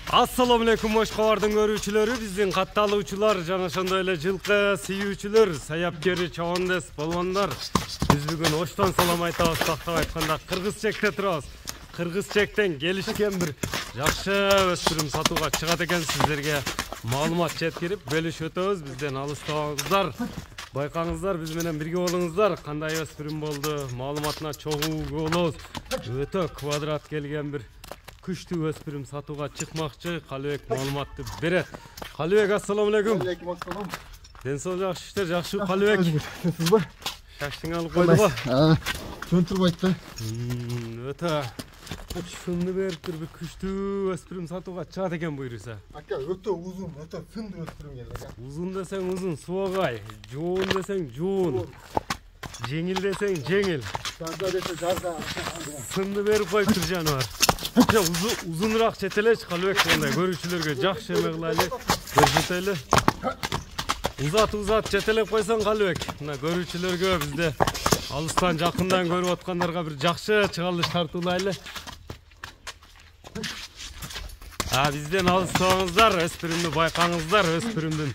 Assalamu alaikum Oshqobarдын көрүүчүлөрү, биздин катталуучулар жана ошондой эле жылкы сүйүүчүлөр, саяпкери, чабандес, балбандар. Биз бүгүн Оштон салам айтабыз, тактап айтканда кыргыз чекте турабыз. Кыргыз чектен келишкен бир жакшы өспүрүм сатууга чыгат экен, сиздерге маалымат жеткирип бөлүшүп өтөбүз. Бизден алыстабаңыздар. Байкаңыздар, биз менен бирге болуңуздар. Кандай өспүрүм болду? Маалыматына чогуу болобуз. Өтө квадрат келген бир күчтүү өспүрүм сатууга чыкмакчы. Калыбек маалыматты берет. Калыбек, ассаламу алейкум. Алейкум ассалам. Ден соолук жакшы иштер, жакшы Калыбек. Сизби? Шаштың алып койдуго? Жөн турбайт да. Өтө шунду берип бир күчтүү өспүрүм сатууга чыгат экен буйруса. Ака, өтө узун, өтө сынды өспүрүм келди ака. Узун десең узун, суагай. Жоон десең жоон. Жеңил десең жеңил. Жазда десе жазда. Сынды берип коюптур жаныбар. Узунураак четелечи Калыбек, мындай көрүүчүлөргө жакшы эме кылайлы, көрсөтөлү. Узат четелеп койсоң Калыбек, мына көрүүчүлөргө, бизде алыстан жакындан көрүп аткандарга бир жакшы чыгарылыш тартуулайлы. Бизден алыстабаңыздар, өспүрүмдү байкаңыздар, өспүрүмдүн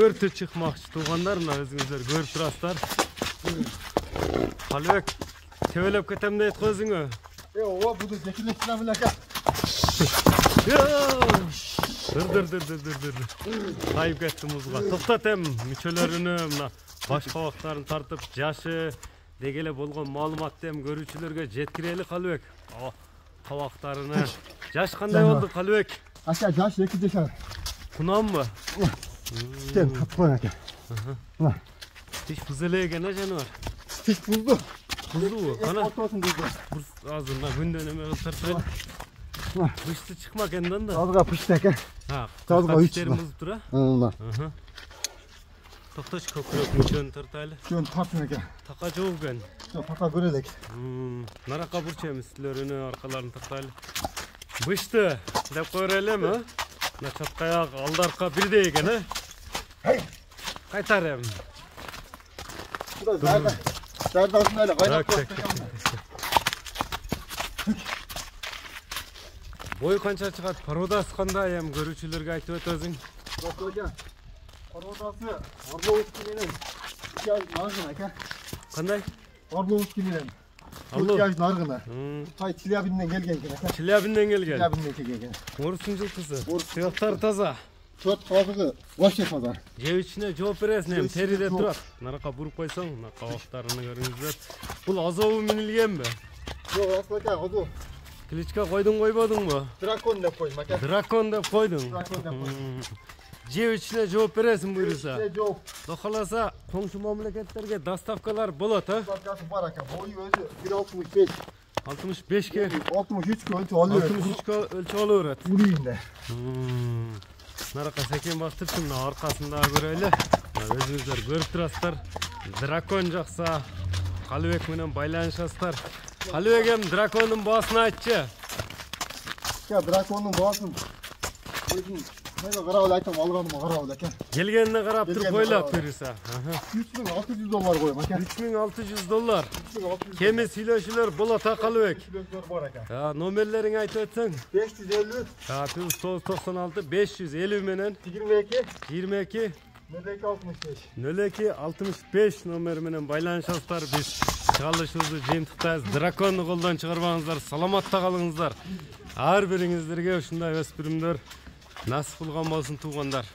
өртү чыкмакчы туугандар, мына өзүңүздөр көрүп турасыздар. Калыбек, тебелеп кетем дейт го өзүңө. Ооба, буду жекилеп турам ака. Dur. Тайып кетти музга. Токтот эм мүчөлөрүнү, мына баш кабактарын тартып, жашы дегеле болгон маалыматты эм көрүүчүлөргө жеткирели Калыбек. Кабактарыны. Жаш кандай болду Калыбек? Ака, жаш 2 жашар. Кунамбы? Кем татпан ака. Тиш буз эле экен жаныбар. Тиш бузду. Буздубу? Кана? Ортосын бузду. Азыр мына күндөн эме кылып тартып. Бышты чыкма экенден да. Азга пышты ака. Тазга үчтери музуп тура? Ооба. Токточ, көкүрөк мүчөнү тартайлы. Жөн тартын ака. Така жок экен. Така көрөлүк. Наракка бурчайм, үстүлөрүнү, аркаларын тартайлы. Бышты деп кое элем, мына чаткаяк алды арка бирдей экен, Кайтарем. Зардасын эле кайнап коет. Бой канча чыгат? Породасы кандай эм көрүүчүлөргө айтып өтөсүң? Породасы Орловский менен 2 ай наргына ака. Кандай? Орловский менен 2 ай наргына. Тай Челябинден келген экен ака. Челябинден келген. Челябинден келген. Орустун жылкысы. Сыяктары таза. Төрт казыгы вообще таза. Жеп ичине жооп бересиң, эми териде турат. Наракка буруп койсоң, мына кабактарыны көрүңүздөр. Бул азобу минилгенби? Жок, аска азу. Кличка койдуң койбодуңбу? Дракон деп койдум ака. Дракон деп койдуң. Дракон деп койдум. Жеп ичине жооп бересиң буйруса. Жооп. Кудай кааласа, коңшу мамлекеттерге доставкалар болот, Доставкасы бар ака. Бою өзү 1.65. 65ке 63ке өлчөп алып берет. 63ке өлчөп алып берет. Урийинде. Наракка секен бактырчы, мына аркасында көрөлү. Өзүңүздөр көрүп турасыздар. Дракон жакса Калыбек менен байланышасыздар. Калыбек эм дракондун баасын айтчы. Дракондун баасын өзүм кайда карап айтам, алганыма карап экен. Келгенине карап туруп койлап бериса. $3600 коем ака. $3600. Кеми сүйлөшүүлөр болот Калыбек. Бар ака. Номерлериң айтып өтсөң? 550 996 550 менен 22 0265 номер менен байланышасыздар. Биз чыгарылышыбызды жыйынтыктайбыз. Драконду колдон чыгарбаңыздар, саламатта калыңыздар. Ар бириңиздерге ушундай өспүрүмдөр насып кылган болсун туугандар.